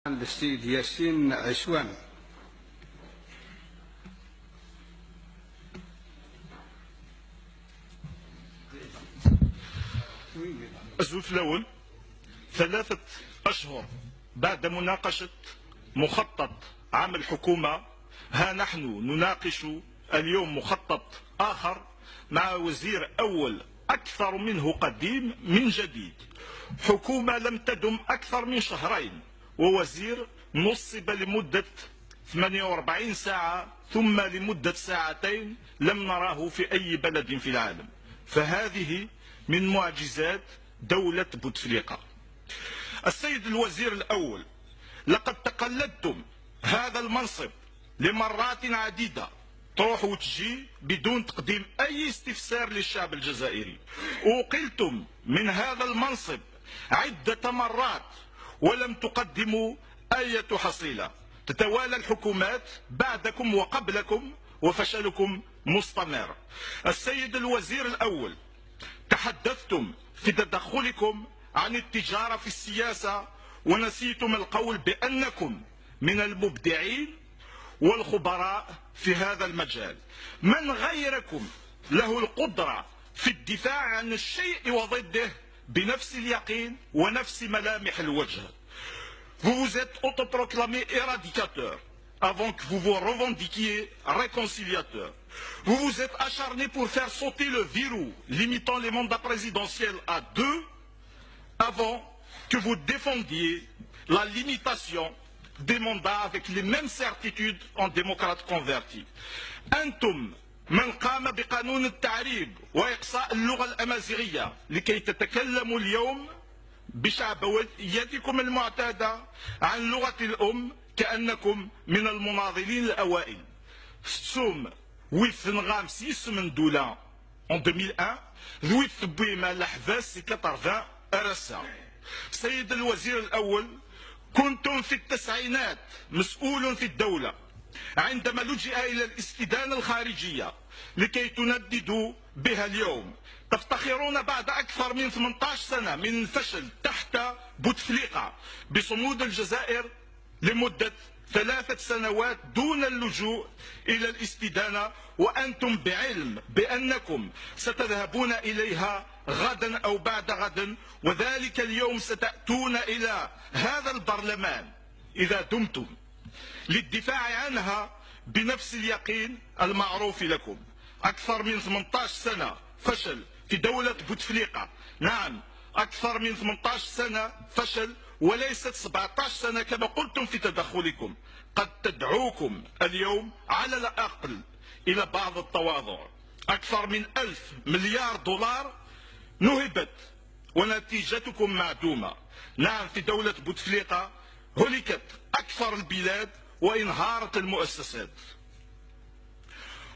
للسيد ياسين عشوان. الزوف الأول: 3 أشهر بعد مناقشة مخطط عام الحكومة، ها نحن نناقش اليوم مخطط آخر مع وزير أول أكثر منه قديم من جديد، حكومة لم تدم أكثر من شهرين، ووزير نصب لمدة 48 ساعة ثم لمدة ساعتين لم نراه في أي بلد في العالم. فهذه من معجزات دولة بوتفليقة. السيد الوزير الأول، لقد تقلدتم هذا المنصب لمرات عديدة، تروح وتجي بدون تقديم أي استفسار للشعب الجزائري. أوقلتم من هذا المنصب عدة مرات ولم تقدموا أي حصيلة. تتوالى الحكومات بعدكم وقبلكم وفشلكم مستمر. السيد الوزير الأول، تحدثتم في تدخلكم عن التجارة في السياسة ونسيتم القول بأنكم من المبدعين والخبراء في هذا المجال. من غيركم له القدرة في الدفاع عن الشيء وضده بنفس اليقين ونفس ملامح الوجه. Vous vous êtes autoproclamé éradicateur avant que vous vous revendiquiez réconciliateur. Vous vous êtes acharné pour faire sauter le verrou limitant les mandats présidentiels à 2 avant que vous défendiez la limitation des mandats avec les mêmes certitudes en démocrate converti. أنتم من قام بقانون التعريب وإقصاء اللغة الأمازيغية لكي تتكلموا اليوم بشعبويتكم المعتادة عن لغة الأم كأنكم من المناضلين الأوائل. سوم ويثنغام سيس من دولة en 2001 ذوي ثبيما لحفاس 80 أرسا. سيد الوزير الأول، كنتم في التسعينات مسؤول في الدولة عندما لجئ إلى الاستدانة الخارجية لكي تنددوا بها اليوم. تفتخرون بعد أكثر من 18 سنة من الفشل تحت بوتفليقة بصمود الجزائر لمدة 3 سنوات دون اللجوء إلى الاستدانة، وأنتم بعلم بأنكم ستذهبون إليها غدا أو بعد غد، وذلك اليوم ستأتون إلى هذا البرلمان إذا دمتم للدفاع عنها بنفس اليقين المعروف لكم. أكثر من 18 سنة فشل في دولة بوتفليقة، نعم أكثر من 18 سنة فشل وليست 17 سنة كما قلتم في تدخلكم، قد تدعوكم اليوم على الأقل إلى بعض التواضع. أكثر من 1000 مليار دولار نهبت ونتيجتكم معدومة. نعم في دولة بوتفليقة هلكت أكثر البلاد وانهارت المؤسسات.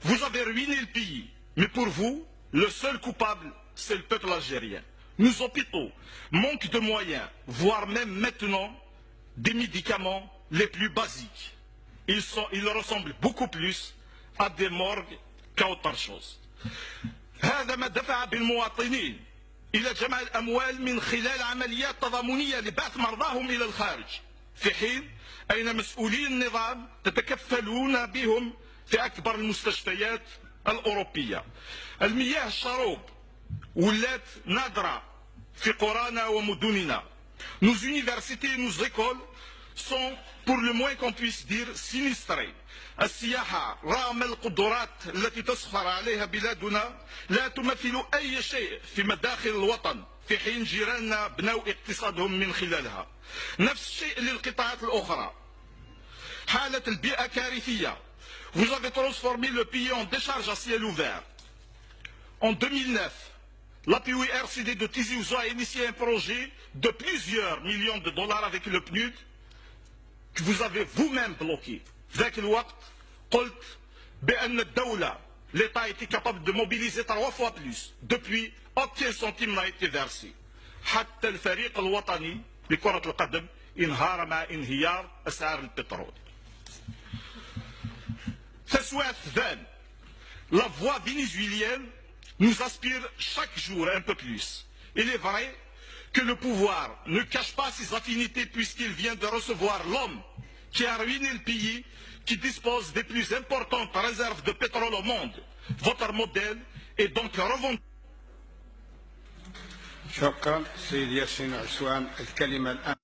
Vous avez ruiné le pays, mais pour vous, le seul coupable, c'est le peuple algérien. Nos hôpitaux manquent de moyens, voire même maintenant des médicaments les plus basiques. Ils ressemblent beaucoup plus à des morgues qu'à autre chose. هذا ما دفع بالمواطنين إلى جمع الأموال من خلال عمليات تضامنية لبعث مرضاهم إلى الخارج، في حين أين مسؤولي النظام تتكفلون بهم في أكبر المستشفيات الأوروبية. المياه الشروب ولات نادرة في قرانا ومدننا. Nos universités, nos écoles sont pour le moins qu'on puisse dire sinistrées. السياحة رغم القدرات التي تسخر عليها بلادنا لا تمثل أي شيء في مداخل الوطن، في حين جيراننا بنوا اقتصادهم من خلالها. نفس الشيء للقطاعات الأخرى. حالة البيئة كارثية. Vous avez transformé le pays en décharge à ciel ouvert. En 2009, l'API-RCD de Tizi Ouzou a initié un projet de plusieurs millions de dollars avec le PNUD que vous avez vous-même bloqué. ذاك الوقت قلت بأن الدولة l'État était capable de mobiliser 3 fois plus. Depuis, aucun centime n'a été versé. حتى الفريق الوطني لكرة القدم انهار مع انهيار أسعار البترول. La voix vénézuélienne nous aspire chaque jour un peu plus. Il est vrai que le pouvoir ne cache pas ses affinités puisqu'il vient de recevoir l'homme qui a ruiné le pays, qui dispose des plus importantes réserves de pétrole au monde. Votre modèle est donc revendiqué. شكرا سيد ياسين عشوان. الكلمة الآن